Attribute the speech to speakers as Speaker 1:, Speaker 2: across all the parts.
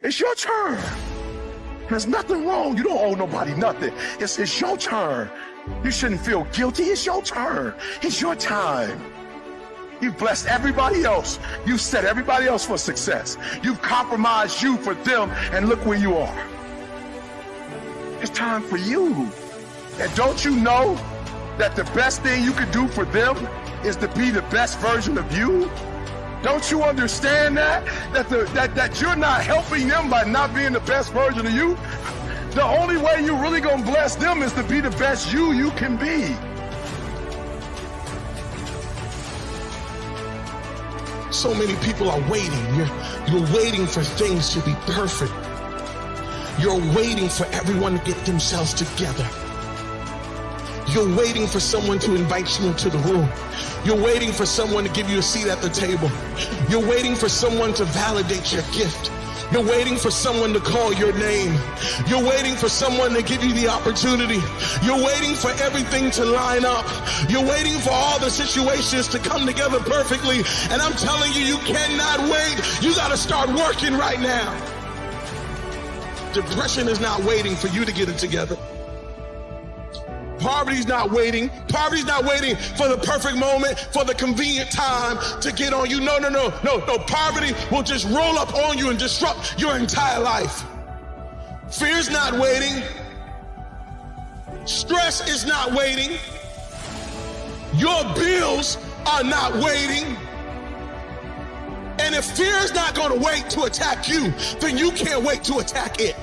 Speaker 1: It's your turn. There's nothing wrong. You don't owe nobody nothing. It's your turn. You shouldn't feel guilty. It's your turn. It's your time. You've blessed everybody else. You've set everybody else for success. You've compromised you for them, and look where you are. It's time for you. And don't you know that the best thing you could do for them is to be the best version of you? Don't you understand that? That you're not helping them by not being the best version of you? The only way you're really gonna bless them is to be the best you can be.
Speaker 2: So many people are waiting. You're waiting for things to be perfect. You're waiting for everyone to get themselves together. You're waiting for someone to invite you into the room. You're waiting for someone to give you a seat at the table. You're waiting for someone to validate your gift. You're waiting for someone to call your name. You're waiting for someone to give you the opportunity. You're waiting for everything to line up. You're waiting for all the situations to come together perfectly. And I'm telling you, you cannot wait. You got to start working right now. Depression is not waiting for you to get it together. Poverty's not waiting. Poverty's not waiting for the perfect moment, for the convenient time to get on you. No. Poverty will just roll up on you and disrupt your entire life. Fear's not waiting. Stress is not waiting. Your bills are not waiting. And if fear is not going to wait to attack you, then you can't wait to attack it.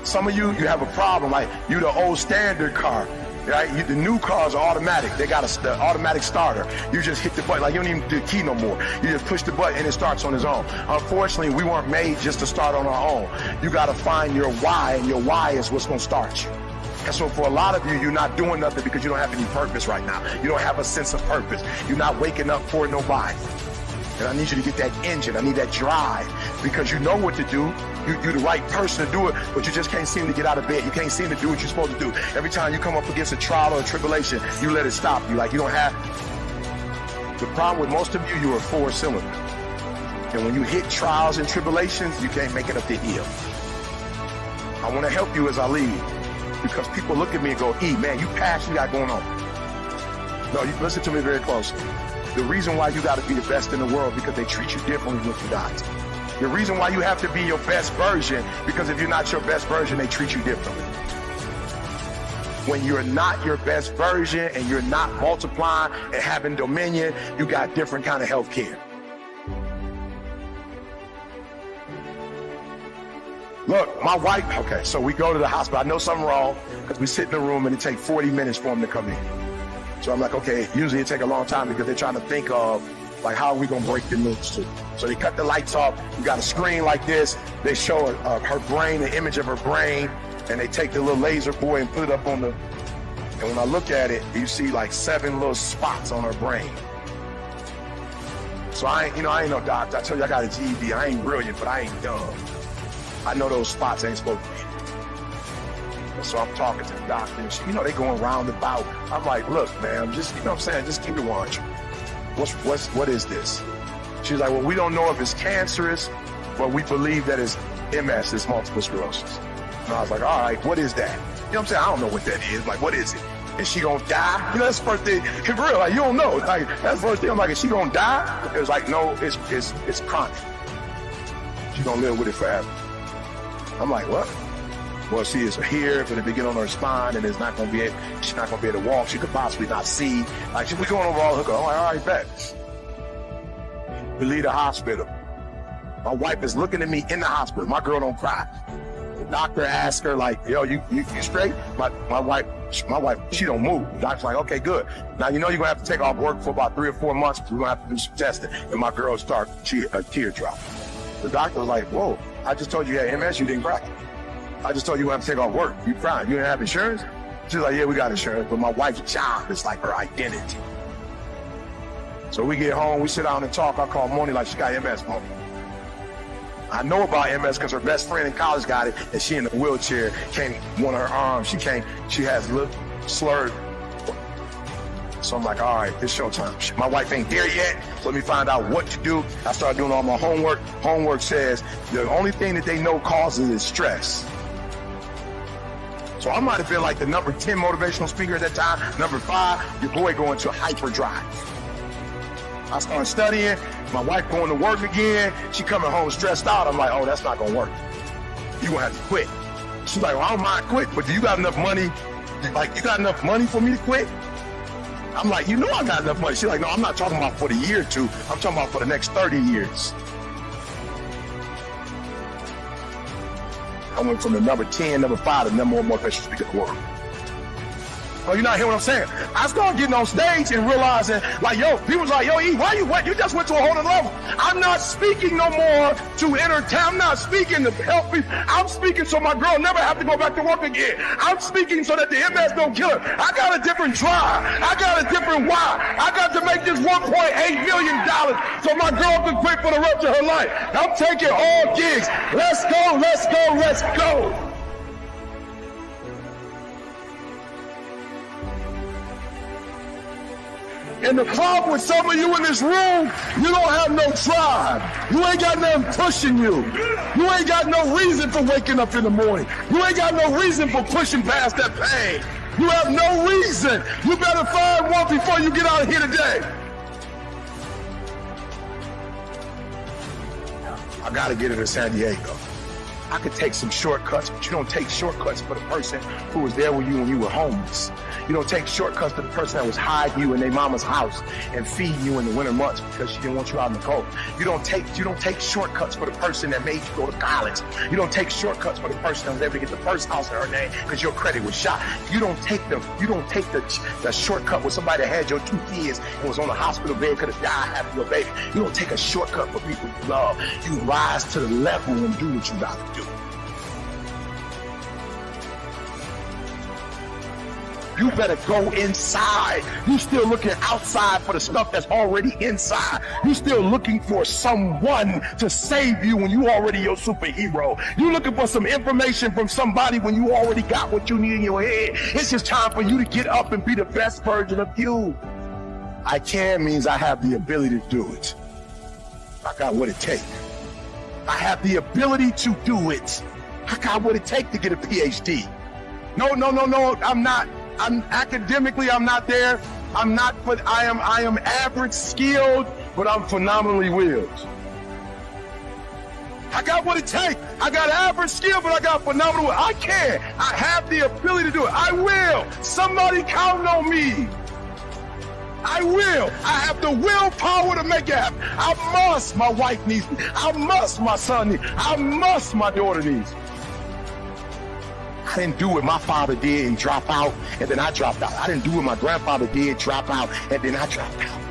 Speaker 1: Some of you have a problem, like you the old standard car, right? The new cars are automatic. They got the automatic starter. You just hit the button, like you don't even do the key no more. You just push the button and it starts on its own. Unfortunately, we weren't made just to start on our own. You got to find your why, and your why is what's going to start you. And so for a lot of you, you're not doing nothing because you don't have any purpose right now. You don't have a sense of purpose. You're not waking up for nobody. And I need you to get that engine. I need that drive, because you know what to do. You're the right person to do it, but you just can't seem to get out of bed. You can't seem to do what you're supposed to do. Every time you come up against a trial or a tribulation, you let it stop you. Like you don't have. The problem with most of you, you are four-cylinder. And when you hit trials and tribulations, you can't make it up the hill. I want to help you as I lead, because people look at me and go, E, man, you passed, you got going on. No, you listen to me very closely. The reason why you got to be the best in the world, because they treat you differently when you die. The reason why you have to be your best version, because if you're not your best version, they treat you differently. When you're not your best version and you're not multiplying and having dominion, you got different kind of health care. Look, my wife, okay, so we go to the hospital. I know something wrong, because we sit in the room and it takes 40 minutes for them to come in. So I'm like, okay, usually it take a long time because they're trying to think of, like, how are we gonna break the news to? So they cut the lights off. You got a screen like this. They show her brain, the image of her brain, and they take the little laser boy and put it up on the, and when I look at it, you see like 7 little spots on her brain. So I ain't no doctor. I tell you, I got a GED. I ain't brilliant, but I ain't dumb. I know those spots ain't supposed to be. So I'm talking to the doctor, and she, they going roundabout. I'm like, look, man, just, what I'm saying, just keep it watching. What is this? She's like, well, we don't know if it's cancerous, but we believe that it's MS, it's multiple sclerosis. And I was like, all right, what is that? What I'm saying? I don't know what that is. Like, what is it? Is she gonna die? That's the first thing. In real, like, you don't know. Like, that's the first thing. I'm like, is she gonna die? It was like, no, it's chronic. She's gonna live with it forever. I'm like, what? Well, she is here, but if they get on her spine, and she's not gonna be able to walk. She could possibly not see. Like, we going over all her. I'm like, all right, bet. We leave the hospital. My wife is looking at me in the hospital. My girl don't cry. The doctor asked her, like, yo, you straight? My wife, she don't move. The doctor's like, okay, good. Now, you're gonna have to take off work for about 3 or 4 months. We're gonna have to do some testing. And my girl started a teardrop. The doctor was like, whoa, I just told you had MS, you didn't cry. I just told you have to take off work. You crying. You didn't have insurance? She's like, yeah, we got insurance, but my wife's job is like her identity. So we get home, we sit down and talk. I call Moni like she got MS, Moni. I know about MS because her best friend in college got it, and she in a wheelchair, can't, one of her arms, she has slurred So I'm like, all right, it's showtime. My wife ain't there yet, so let me find out what to do. I started doing all my homework. Homework says the only thing that they know causes is stress. So I might have been like the number 10 motivational speaker at that time. Number 5, your boy going to hyperdrive. I started studying. My wife going to work again. She coming home stressed out. I'm like, oh, that's not gonna work. You gonna have to quit. She's like, well, I don't mind quit, but do you got enough money? Like, you got enough money for me to quit? I'm like, you know I got enough money. She's like, no, I'm not talking about for the year or two. I'm talking about for the next 30 years. I went from the number 10, number 5 to number 1 motivational speaker in the world. Oh, you're not hearing what I'm saying? I started getting on stage and realizing, like, yo, people's like, yo, E, why you went? You just went to a whole other level. I'm not speaking no more to entertain. I'm not speaking to help people. I'm speaking so my girl never have to go back to work again. I'm speaking so that the MS don't kill her. I got a different drive. I got a different why. I got to make this $1.8 million so my girl can quit for the rest of her life. I'm taking all gigs. Let's go, let's go, let's go. In the club with some of you in this room, you don't have no drive. You ain't got nothing pushing you. You ain't got no reason for waking up in the morning. You ain't got no reason for pushing past that pain. You have no reason. You better find one before you get out of here today. I gotta get into San Diego. I could take some shortcuts, but you don't take shortcuts for the person who was there with you when you were homeless. You don't take shortcuts to the person that was hiding you in their mama's house and feeding you in the winter months because she didn't want you out in the cold. You don't take shortcuts for the person that made you go to college. You don't take shortcuts for the person that was able to get the first house in her name because your credit was shot. You don't take the shortcut with somebody that had your 2 kids and was on a hospital bed, could have died having your baby. You don't take a shortcut for people you love. You rise to the level and do what you got to do. You better go inside. You still looking outside for the stuff that's already inside. You still looking for someone to save you when you already your superhero. You looking for some information from somebody when you already got what you need in your head. It's just time for you to get up and be the best version of you. I can means I have the ability to do it. I got what it takes. I have the ability to do it. I got what it takes to get a PhD. No, I'm not. Academically, I'm not there. I'm not, but I am average skilled, but I'm phenomenally willed. I got what it takes. I got average skill, but I got phenomenal will. I can. I have the ability to do it. I will. Somebody count on me. I will. I have the willpower to make it happen. I must. My wife needs me. I must. My son needs me. I must. My daughter needs me. I didn't do what my father did and drop out, and then I dropped out. I didn't do what my grandfather did, drop out, and then I dropped out.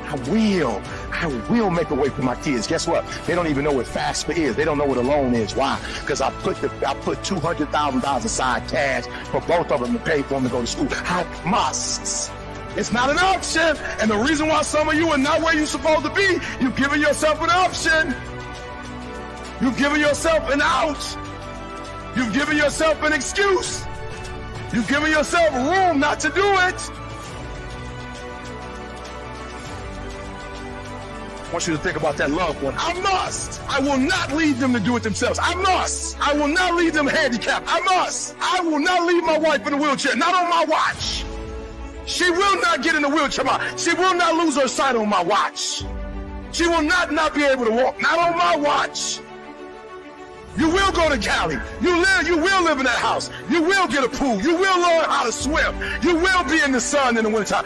Speaker 1: I will make a way for my kids. Guess what? They don't even know what FAFSA is. They don't know what a loan is. Why? Because I put $200,000 aside cash for both of them to pay for them to go to school. I must. It's not an option. And the reason why some of you are not where you're supposed to be, you've given yourself an option. You've given yourself an out. You've given yourself an excuse. You've given yourself room not to do it. I want you to think about that loved one. I must. I will not leave them to do it themselves. I must. I will not leave them handicapped. I must. I will not leave my wife in a wheelchair. Not on my watch. She will not get in a wheelchair. She will not lose her sight on my watch. She will not be able to walk. Not on my watch. You will go to Cali. You will live in that house. You will get a pool. You will learn how to swim. You will be in the sun in the wintertime.